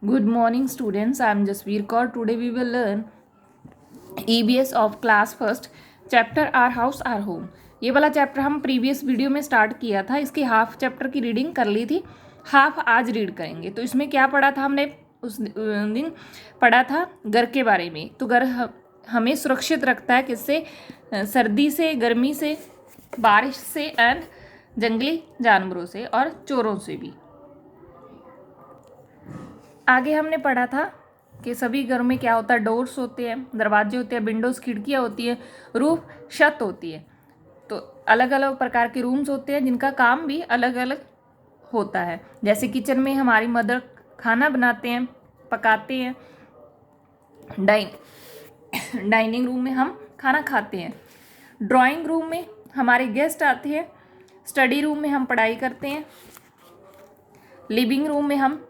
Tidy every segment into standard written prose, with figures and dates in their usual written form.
Good morning, students. I am Jasveer Kaur. Today we will learn EBS of class first, chapter Our House Our Home. ये वाला chapter हम previous video में start किया था. इसकी half chapter की reading कर ली थी, हाफ आज रीड करेंगे. तो इसमें क्या पढ़ा था हमने? उस दिन पढ़ा था घर के बारे में. तो घर हमें सुरक्षित रखता है किससे? सर्दी से, गर्मी से, बारिश से एंड जंगली जानवरों से और चोरों से भी. आगे हमने पढ़ा था कि सभी घरों में क्या होता है? डोर्स होते हैं, दरवाजे होते हैं, विंडोज़ खिड़कियाँ होती है, रूफ छत होती है. तो अलग अलग प्रकार के रूम्स होते हैं जिनका काम भी अलग अलग होता है. जैसे किचन में हमारी मदर खाना बनाते हैं, पकाते हैं. डाइनिंग रूम में हम खाना खाते हैं. ड्राइंग रूम में हमारे गेस्ट आते हैं. स्टडी रूम में हम पढ़ाई करते हैं. लिविंग रूम में हम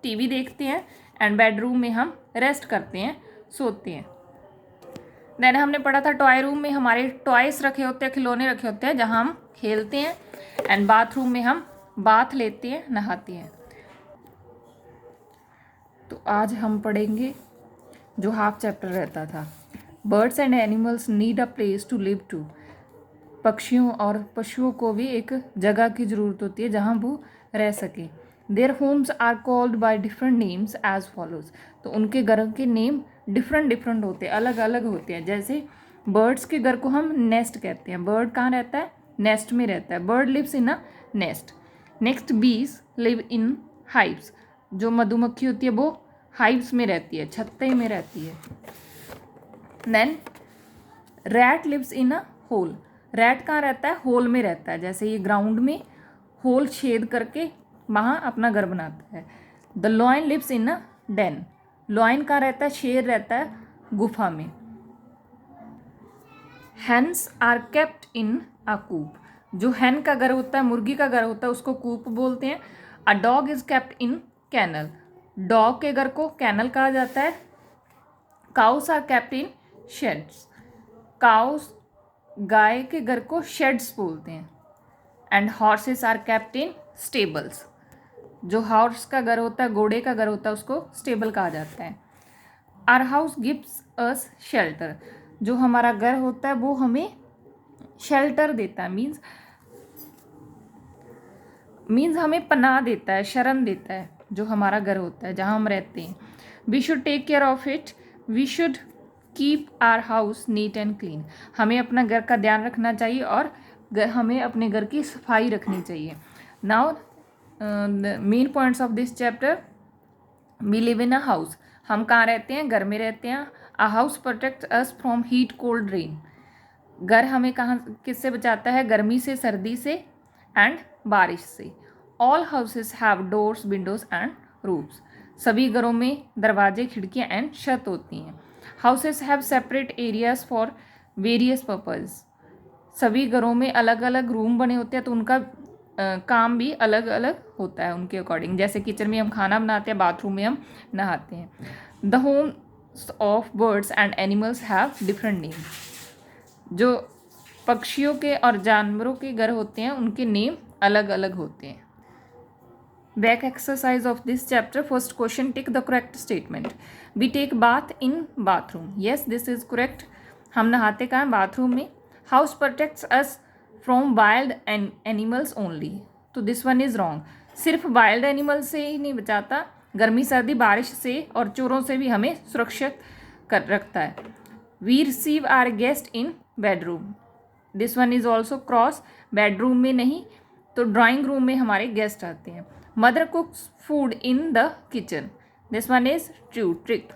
टीवी देखते हैं एंड बेडरूम में हम रेस्ट करते हैं, सोते हैं. देन हमने पढ़ा था टॉय रूम में हमारे टॉयस रखे होते हैं, खिलौने रखे होते हैं जहां हम खेलते हैं. एंड बाथरूम में हम बाथ लेते हैं, नहाते हैं. तो आज हम पढ़ेंगे जो हाफ चैप्टर रहता था. Birds and animals need a place to live too. पक्षियों और पशुओं को भी एक जगह की ज़रूरत होती है जहाँ वो रह सके. Their homes are called by different names as follows. तो उनके घरों के नेम डिफरेंट होते हैं, अलग अलग होते हैं. जैसे बर्ड्स के घर को हम नेस्ट कहते हैं. बर्ड कहाँ रहता है? नेस्ट में रहता है. Bird lives in a nest. Next bees live in hives. जो मधुमक्खी होती है वो हाइव्स में रहती है, छत्ते में रहती है. Then rat lives in a hole. Rat कहाँ रहता है? होल में रहता है. जैसे ये ग्राउंड में होल छेद करके वहाँ अपना घर बनाता है. The lion lives in a den. Lion कहाँ रहता है? शेर रहता है गुफा में. Hens are kept in a coop. जो हैन का घर होता है, मुर्गी का घर होता है, उसको कूप बोलते हैं. A dog is kept in kennel. Dog के घर को कैनल कहा जाता है. Cows are kept in sheds. Cows गाय के घर को शेड्स बोलते हैं. And horses are kept in stables. जो हॉर्स का घर होता है, घोड़े का घर होता है, उसको स्टेबल कहा जाता है. Our house gives us shelter. जो हमारा घर होता है वो हमें शेल्टर देता है. मीन्स हमें पनाह देता है, शरण देता है. जो हमारा घर होता है जहाँ हम रहते हैं. We should take care of it. We should keep our house neat and clean. हमें अपना घर का ध्यान रखना चाहिए और हमें अपने घर की सफाई रखनी चाहिए. Now main points of this chapter. We live in a house. हम कहाँ रहते हैं? घर में रहते हैं. A house protect us from heat cold rain. घर हमें कहाँ किससे बचाता है? गर्मी से, सर्दी से एंड बारिश से. All houses have doors, Windows and roofs. सभी घरों में दरवाजे, खिड़कियाँ एंड छत होती हैं. Houses have separate areas for various purpose. सभी घरों में अलग अलग रूम बने होते हैं तो उनका काम भी अलग अलग होता है उनके अकॉर्डिंग. जैसे किचन में हम खाना बनाते हैं, बाथरूम में हम नहाते हैं. The homes of birds and animals have different name. जो पक्षियों के और जानवरों के घर होते हैं उनके नेम अलग अलग होते हैं. Back exercise of this chapter. First question, tick the correct statement. We take bath in bathroom. Yes, this is correct. हम नहाते कहाँ? बाथरूम में. House protects us from wild animals only. तो दिस वन इज रॉन्ग. सिर्फ wild animal से ही नहीं बचाता, गर्मी, सर्दी, बारिश से और चोरों से भी हमें सुरक्षित कर रखता है. We receive our guest in bedroom. This one is also cross. Bedroom में नहीं तो ड्राइंग रूम में हमारे गेस्ट आते हैं. Mother cooks food in the kitchen. This one is true, tick.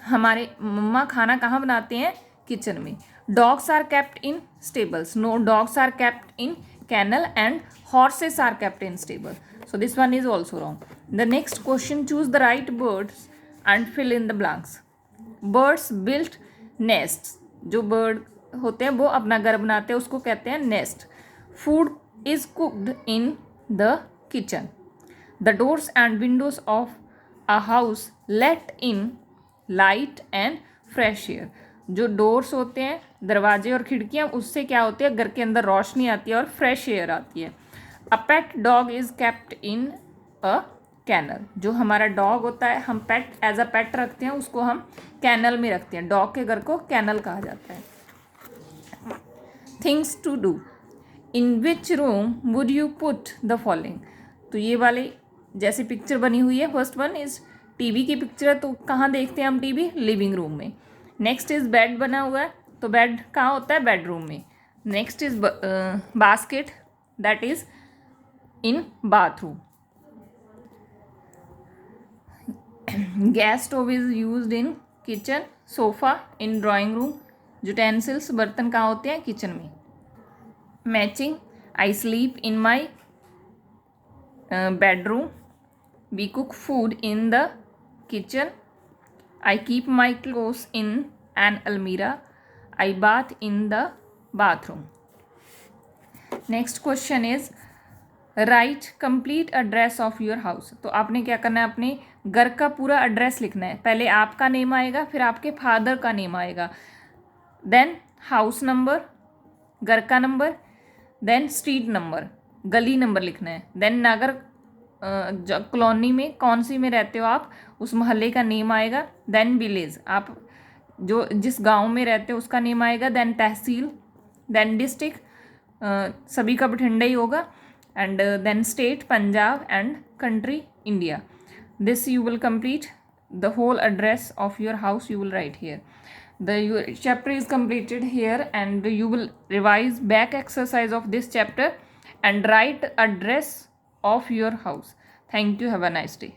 हमारे मम्मा खाना कहाँ बनाते हैं? किचन में. Dogs are kept in stables. No, dogs are kept in kennel and horses are kept in stable. So this one is also wrong. The next question, choose the right birds and fill in the blanks. Birds built nests. जो bird होते हैं वो अपना घर बनाते हैं, उसको कहते हैं nest. Food is cooked in the kitchen. The doors and windows of a house let in light and fresh air. जो डोर्स होते हैं, दरवाजे और खिड़कियाँ, उससे क्या होती है? घर के अंदर रोशनी आती है और फ्रेश एयर आती है. A pet dog is kept in a kennel. जो हमारा डॉग होता है, हम पेट एज अ पेट रखते हैं, उसको हम कैनल में रखते हैं। डॉग के घर को कैनल कहा जाता है। Things to do, in which room would you put the following. तो ये वाले जैसे पिक्चर बनी हुई है, फर्स्ट वन इज टीवी की पिक्चर है, तो कहाँ देखते हैं हम टीवी? लिविंग रूम में। नेक्स्ट इज बेड बना हुआ है, तो बेड कहाँ होता है? बेडरूम में। Next is basket, that is in bathroom. Gas stove is used in kitchen, sofa in drawing room. Utensils, बर्तन कहाँ होते हैं? किचन में। Matching, I sleep in my bedroom, we cook food in the kitchen, I keep my clothes in an almirah, I bath in the bathroom. Next question is write complete address of your house. तो आपने क्या करना है? अपने घर का पूरा address लिखना है। पहले आपका नेम आएगा, फिर आपके फादर का नेम आएगा, देन हाउस नंबर, घर का नंबर, देन स्ट्रीट नंबर, गली नंबर लिखना है, देन नगर कॉलोनी में कौन सी में रहते हो आप, उस मोहल्ले का नेम आएगा, देन विलेज, आप जो जिस गांव में रहते हो उसका नेम आएगा, देन तहसील, देन डिस्ट्रिक्ट, सभी का बठिंडा ही होगा, and then state Punjab and country India. This you will complete the whole address of your house, you will write here. Your chapter is completed here, and you will revise back exercise of this chapter and write address of your house. Thank you, have a nice day.